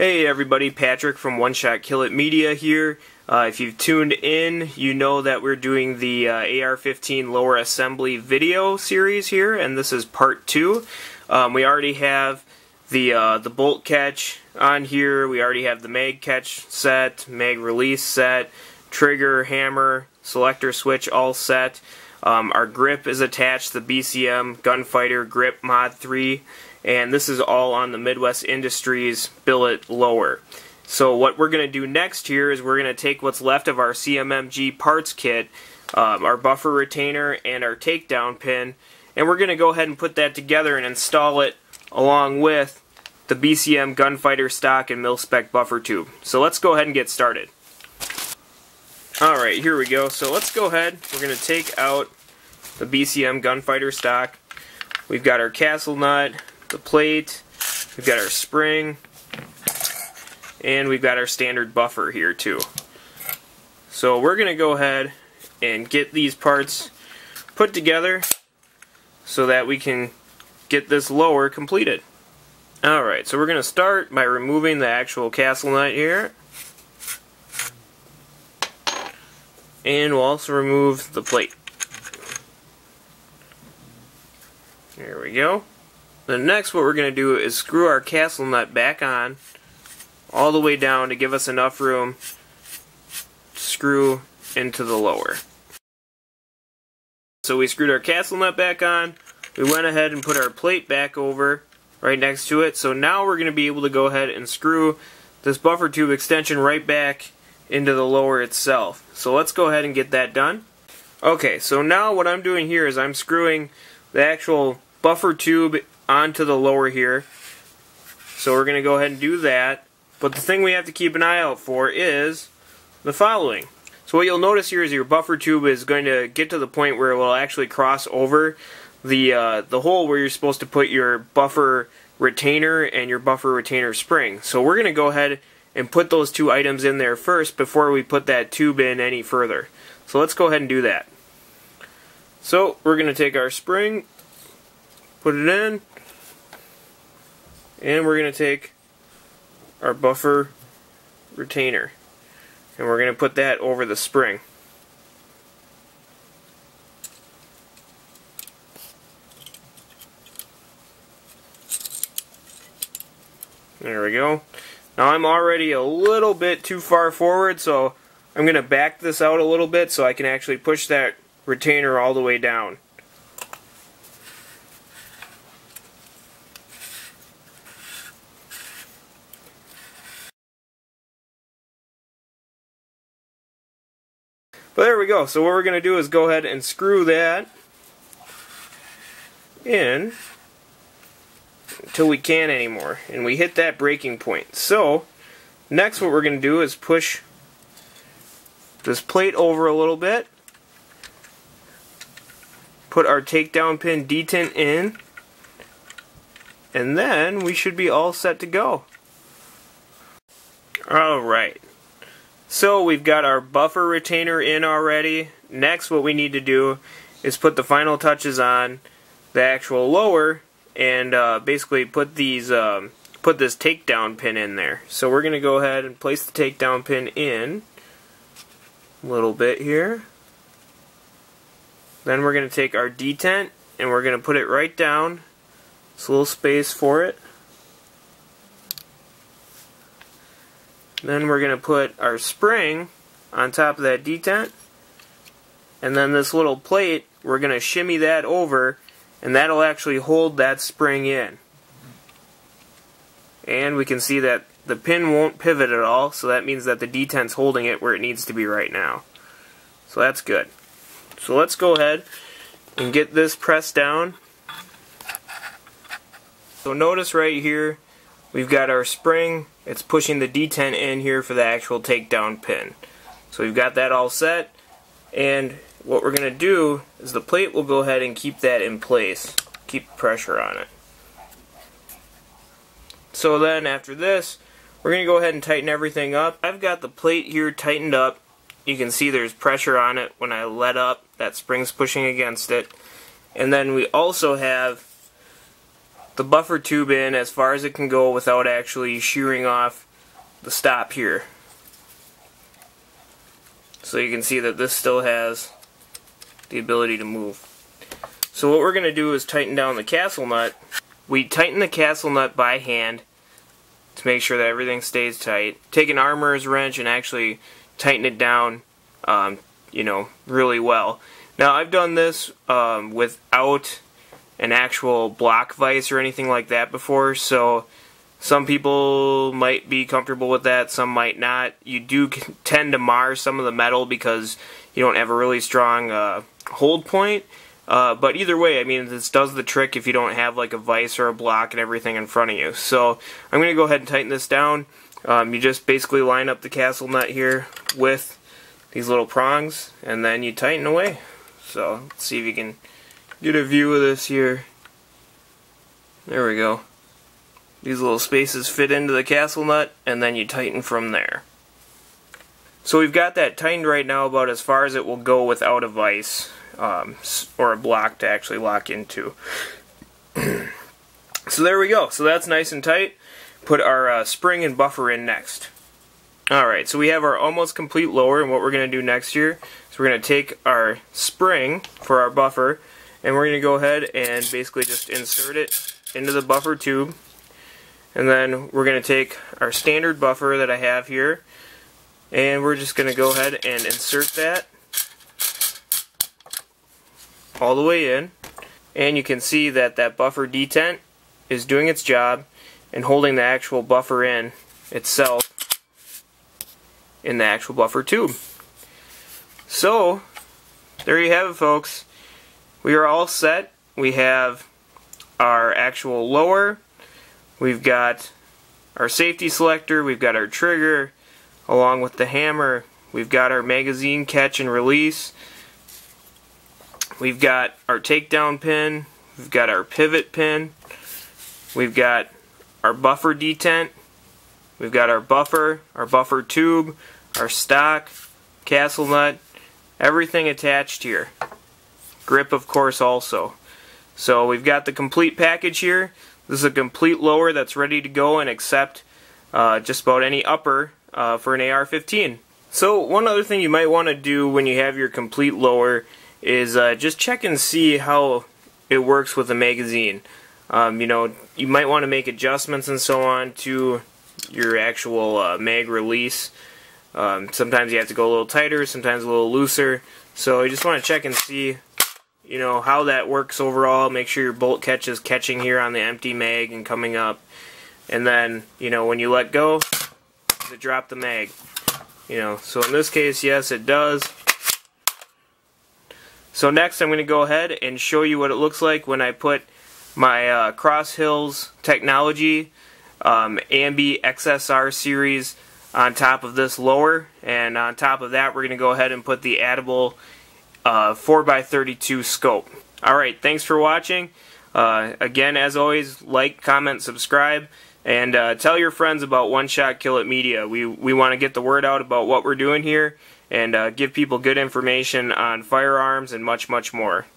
Hey everybody, Patrick from One Shot Kill It Media here. If you've tuned in, you know that we're doing the AR-15 lower assembly video series here, and this is part 2. We already have the bolt catch on here, we already have the mag catch set, mag release set, trigger, hammer, selector switch all set. Our grip is attached, the BCM Gunfighter Grip Mod 3. And this is all on the Midwest Industries billet lower. So what we're going to do next here is we're going to take what's left of our CMMG parts kit, our buffer retainer and our takedown pin, and we're going to go ahead and put that together and install it along with the BCM Gunfighter stock and mil-spec buffer tube. So let's go ahead and get started. Alright, here we go. So let's go ahead. We're going to take out the BCM Gunfighter stock. We've got our castle nut, the plate, we've got our spring, and we've got our standard buffer here too. So we're going to go ahead and get these parts put together so that we can get this lower completed. Alright, so we're going to start by removing the actual castle nut here. And we'll also remove the plate. There we go. Then next what we're going to do is screw our castle nut back on all the way down to give us enough room to screw into the lower. So we screwed our castle nut back on, we went ahead and put our plate back over right next to it, so now we're going to be able to go ahead and screw this buffer tube extension right back into the lower itself. So let's go ahead and get that done. Okay, so now what I'm doing here is I'm screwing the actual buffer tube onto the lower here. So we're going to go ahead and do that. But the thing we have to keep an eye out for is the following. So what you'll notice here is your buffer tube is going to get to the point where it will actually cross over the hole where you're supposed to put your buffer retainer and your buffer retainer spring. So we're going to go ahead and put those two items in there first before we put that tube in any further. So let's go ahead and do that. So we're going to take our spring, put it in, and we're going to take our buffer retainer and we're going to put that over the spring. There we go. Now I'm already a little bit too far forward, so I'm going to back this out a little bit so I can actually push that retainer all the way down. But there we go. So what we're going to do is go ahead and screw that in until we can't anymore. And we hit that breaking point. So next what we're going to do is push this plate over a little bit. Put our takedown pin detent in. And then we should be all set to go. Alright. So we've got our buffer retainer in already. Next what we need to do is put the final touches on the actual lower and basically put this takedown pin in there. So we're going to go ahead and place the takedown pin in a little bit here. Then we're going to take our detent and we're going to put it right down. There's a little space for it. Then we're going to put our spring on top of that detent. And then this little plate, we're going to shimmy that over, and that'll actually hold that spring in. And we can see that the pin won't pivot at all, so that means that the detent's holding it where it needs to be right now. So that's good. So let's go ahead and get this pressed down. So notice right here, we've got our spring. It's pushing the detent in here for the actual takedown pin. So we've got that all set, and what we're going to do is the plate will go ahead and keep that in place, keep pressure on it. So then after this, we're going to go ahead and tighten everything up. I've got the plate here tightened up. You can see there's pressure on it when I let up. That spring's pushing against it. And then we also have the buffer tube in as far as it can go without actually shearing off the stop here. So you can see that this still has the ability to move. So what we're going to do is tighten down the castle nut. We tighten the castle nut by hand to make sure that everything stays tight. Take an armorer's wrench and actually tighten it down, you know, really well. Now I've done this without an actual block vise or anything like that before, so some people might be comfortable with that, some might not. You do tend to mar some of the metal because you don't have a really strong hold point. But either way, I mean, this does the trick if you don't have like a vise or a block and everything in front of you. So I'm going to go ahead and tighten this down. You just basically line up the castle nut here with these little prongs, and then you tighten away. So let's see if you can get a view of this here. There we go. These little spaces fit into the castle nut, and then you tighten from there. So we've got that tightened right now about as far as it will go without a vise or a block to actually lock into. So there we go. So that's nice and tight. Put our spring and buffer in next. Alright, so we have our almost complete lower, and what we're going to do next here is we're going to take our spring for our buffer, and we're going to go ahead and basically just insert it into the buffer tube. And then we're going to take our standard buffer that I have here, and we're just going to go ahead and insert that all the way in. And you can see that that buffer detent is doing its job and holding the actual buffer in itself in the actual buffer tube. So there you have it, folks. We are all set. We have our actual lower, we've got our safety selector, we've got our trigger along with the hammer, we've got our magazine catch and release, we've got our takedown pin, we've got our pivot pin, we've got our buffer detent, we've got our buffer tube, our stock, castle nut, everything attached here. Grip, of course, also. So we've got the complete package here. This is a complete lower that's ready to go and accept just about any upper for an AR-15. So one other thing you might want to do when you have your complete lower is just check and see how it works with the magazine. You know, you might want to make adjustments and so on to your actual mag release. Sometimes you have to go a little tighter, sometimes a little looser. So you just want to check and see, you know, how that works overall. Make sure your bolt catch is catching here on the empty mag and coming up. And then, you know, when you let go, does it drop the mag? You know, so in this case, yes, it does. So next I'm going to go ahead and show you what it looks like when I put my Cross Hills Technology Ambi XSR series on top of this lower, and on top of that we're going to go ahead and put the addable 4x32 scope. Alright, thanks for watching. Again, as always, like, comment, subscribe, and tell your friends about One Shot Kill It Media. We want to get the word out about what we're doing here and give people good information on firearms and much, much more.